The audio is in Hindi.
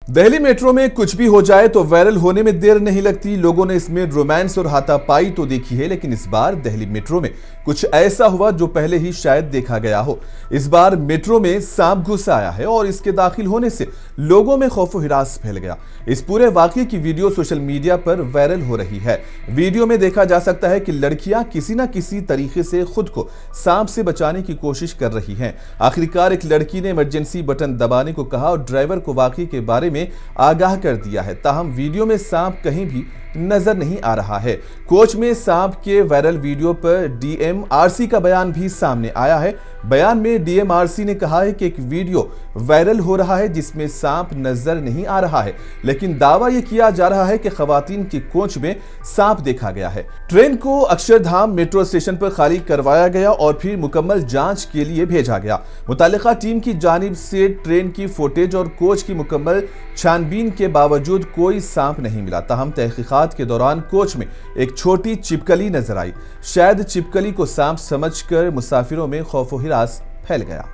दिल्ली मेट्रो में कुछ भी हो जाए तो वायरल होने में देर नहीं लगती। लोगों ने इसमें रोमांस और हाथापाई तो देखी है, लेकिन इस बार दिल्ली मेट्रो में कुछ ऐसा हुआ जो पहले ही शायद देखा गया हो। इस बार मेट्रो में सांप घुस आया है और इसके दाखिल होने से लोगों में खौफो हिरास फैल गया। इस पूरे वाकये की वीडियो सोशल मीडिया पर वायरल हो रही है। वीडियो में देखा जा सकता है कि लड़कियां किसी न किसी तरीके से खुद को सांप से बचाने की कोशिश कर रही हैं। आखिरकार एक लड़की ने इमरजेंसी बटन दबाने को कहा और ड्राइवर को वाकये के बारे में आगाह कर दिया है। ताहम वीडियो में सांप कहीं भी नजर नहीं आ रहा है। कोच में सांप के वायरल वीडियो पर डीएमआरसी का बयान भी सामने आया है। बयान में डीएमआरसी ने कहा है कि एक वीडियो वायरल हो रहा है जिसमें सांप नजर नहीं आ रहा है, लेकिन दावा यह किया जा रहा है कि खवातीन की कोच में सांप देखा गया है। ट्रेन को अक्षरधाम मेट्रो स्टेशन पर खाली करवाया गया और फिर मुकम्मल जांच के लिए भेजा गया। मुतालिका टीम की जानिब से ट्रेन की फुटेज और कोच की मुकम्मल छानबीन के बावजूद कोई सांप नहीं मिला। ताहम तहकीकात के दौरान कोच में एक छोटी छिपकली नजर आई। शायद छिपकली को सांप समझकर मुसाफिरों में खौफो हिरास फैल गया।